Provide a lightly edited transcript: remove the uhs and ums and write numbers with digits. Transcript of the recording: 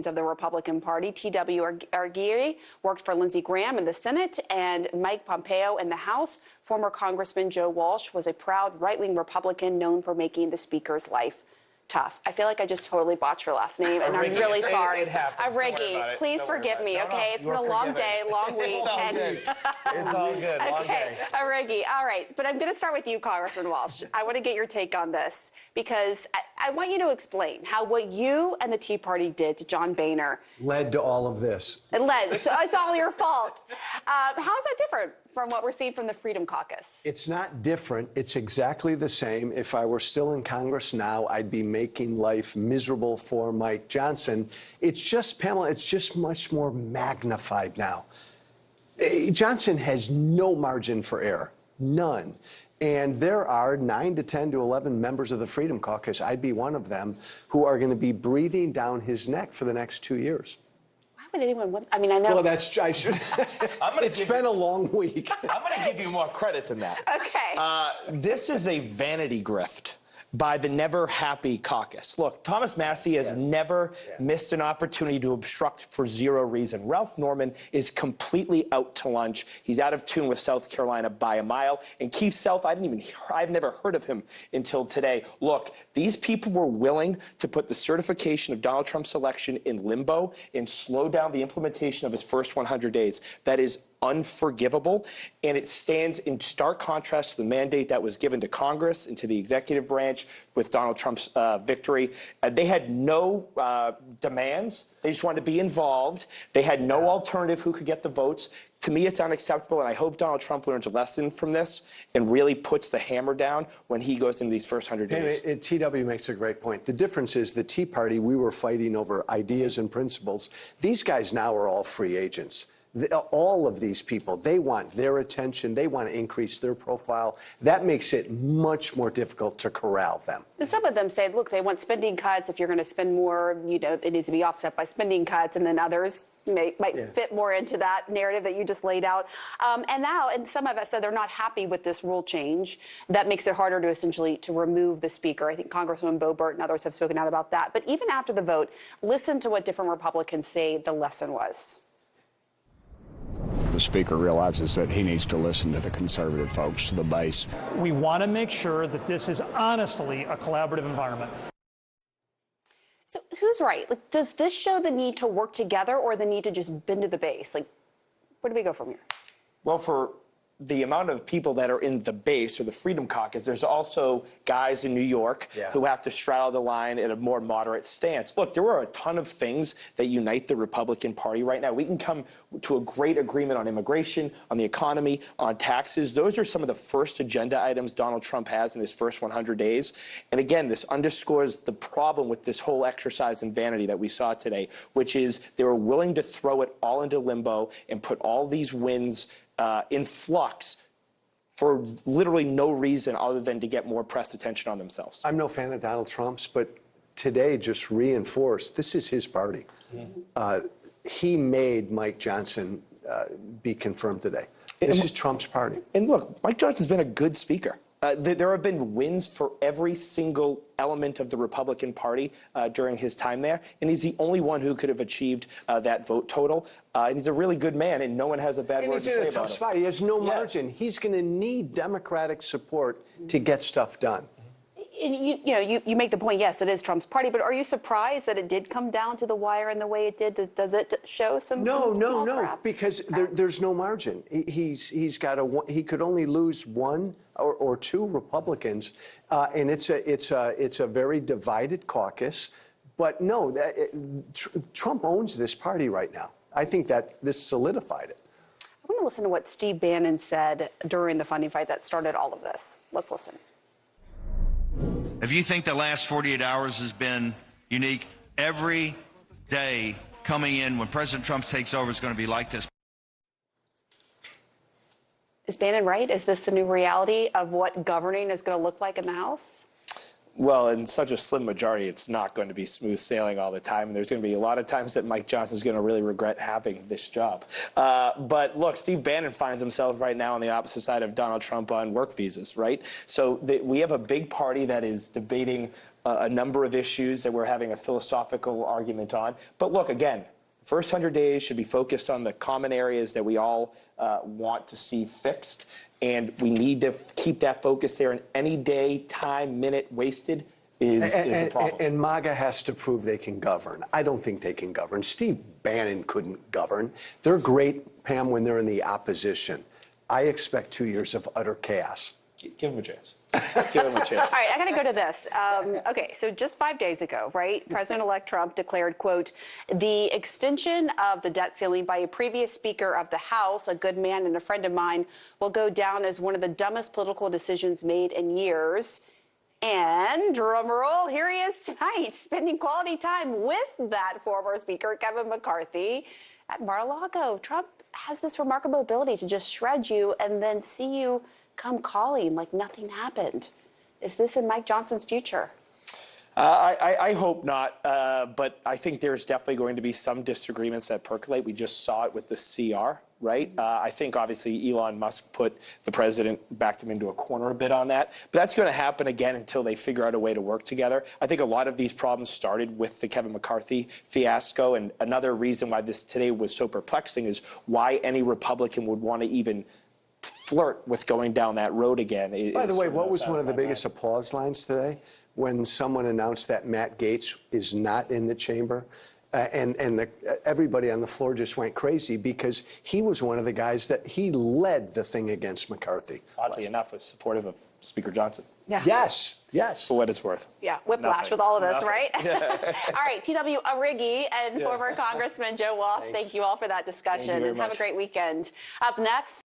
of the Republican Party. T.W. Arguelli worked for Lindsey Graham in the Senate and Mike Pompeo in the House. Former Congressman Joe Walsh was a proud right-wing Republican known for making the Speaker's life tough. I feel like I just totally botched your last name, and I'm really sorry. It happens. Arregui, please forgive me, okay? It's been a long day, long week. It's all good. It's all good. Long Okay, day. Arregui, all right. But I'm going to start with you, Congressman Walsh. I want to get your take on this because I want you to explain how what you and the Tea Party did to John Boehner led to all of this. It led. It's all your fault. How is that different from what we're seeing from the Freedom Caucus? It's not different. It's exactly the same. If I were still in Congress now, I'd be making life miserable for Mike Johnson. It's just, Pamela, it's just much more magnified now. Johnson has no margin for error, none. And there are 9 to 10 to 11 members of the Freedom Caucus, I'd be one of them, who are going to be breathing down his neck for the next 2 years. Why would anyone want? I mean, I know. Well, I should. It's been a long week. I'm going to give you more credit than that. Okay. This is a vanity grift by the Never Happy Caucus. Look, Thomas Massie has never missed an opportunity to obstruct for zero reason. Ralph Norman is completely out to lunch. He's out of tune with South Carolina by a mile. And Keith Self, I've never heard of him until today. Look, these people were willing to put the certification of Donald Trump's election in limbo and slow down the implementation of his first 100 days. That is unforgivable, and it stands in stark contrast to the mandate that was given to Congress and to the executive branch with Donald Trump's victory. They had no demands. They just wanted to be involved. They had no alternative who could get the votes. To me, it's unacceptable, and I hope Donald Trump learns a lesson from this and really puts the hammer down when he goes into these first 100 days. And TW makes a great point. The difference is the Tea Party, we were fighting over ideas and principles. These guys now are all free agents. All of these people, they want their attention. They want to increase their profile. That makes it much more difficult to corral them. And some of them say, look, they want spending cuts. If you're going to spend more, it needs to be offset by spending cuts. And then others might fit more into that narrative that you just laid out. And some of us said they're not happy with this rule change. That makes it harder to essentially to remove the speaker. I think Congressman Boebert and others have spoken out about that. But even after the vote, listen to what different Republicans say the lesson was. The Speaker realizes that he needs to listen to the conservative folks, to the base. We want to make sure that this is honestly a collaborative environment. So who's right? Like, does this show the need to work together or the need to just bend to the base? Like, where do we go from here? Well, for the amount of people that are in the base or the Freedom Caucus, there's also guys in New York who have to straddle the line in a more moderate stance. Look, there are a ton of things that unite the Republican Party right now. We can come to a great agreement on immigration, on the economy, on taxes. Those are some of the first agenda items Donald Trump has in his first 100 days. And again, this underscores the problem with this whole exercise in vanity that we saw today, which is they were willing to throw it all into limbo and put all these wins in flux for literally no reason other than to get more press attention on themselves. I'm no fan of Donald Trump's, but today just reinforced this is his party. He made Mike Johnson be confirmed today. This is Trump's party. And look, Mike Johnson's been a good speaker. There have been wins for every single element of the Republican Party during his time there, and he's the only one who could have achieved that vote total. And he's a really good man, and no one has a bad word to say about him. He's in a tough spot. He has no margin. He's going to need Democratic support to get stuff done. You make the point, yes, it is Trump's party, but are you surprised that it did come down to the wire in the way it did? Does it show some? No, because there's no margin. He could only lose one or two Republicans, and it's a very divided caucus. But no, Trump owns this party right now. I think that this solidified it. I want to listen to what Steve Bannon said during the funding fight that started all of this. Let's listen. If you think the last 48 hours has been unique, every day coming in when President Trump takes over is going to be like this. Is Bannon right? Is this the new reality of what governing is going to look like in the House? Well, in such a slim majority, it's not going to be smooth sailing all the time. And there's going to be a lot of times that Mike Johnson's going to really regret having this job. But look, Steve Bannon finds himself right now on the opposite side of Donald Trump on work visas, right? So we have a big party that is debating a number of issues that we're having a philosophical argument on. But look, again, the first 100 days should be focused on the common areas that we all want to see fixed. And we need to keep that focus there. And any day, time, minute wasted is a problem. And MAGA has to prove they can govern. I don't think they can govern. Steve Bannon couldn't govern. They're great, Pam, when they're in the opposition. I expect 2 years of utter chaos. Give him a chance. Give him a chance. All right, I got to go to this. Okay, so just 5 days ago, right, President-elect Trump declared, quote, the extension of the debt ceiling by a previous Speaker of the House, a good man and a friend of mine, will go down as one of the dumbest political decisions made in years. And, drum roll, here he is tonight, spending quality time with that former Speaker, Kevin McCarthy, at Mar-a-Lago. Trump has this remarkable ability to just shred you and then see you come calling like nothing happened. Is this in Mike Johnson's future? I hope not, but I think there's definitely going to be some disagreements that percolate. We just saw it with the CR, right? I think obviously Elon Musk put the president, backed him into a corner a bit on that. But that's going to happen again until they figure out a way to work together. I think a lot of these problems started with the Kevin McCarthy fiasco. And another reason why this today was so perplexing is why any Republican would want to even flirt with going down that road again. By the way, what was one of the biggest applause lines today? When someone announced that Matt Gaetz is not in the chamber, everybody on the floor just went crazy because he was one of the guys that he led the thing against McCarthy. Oddly enough, was supportive of Speaker Johnson. Yeah. Yes, yes. For what it's worth. Yeah, whiplash Nothing. with all of this, Nothing. right? All right, T.W. Arrighi and former Congressman Joe Walsh, thank you all for that discussion. Thank you very and have a much. great weekend. Up next.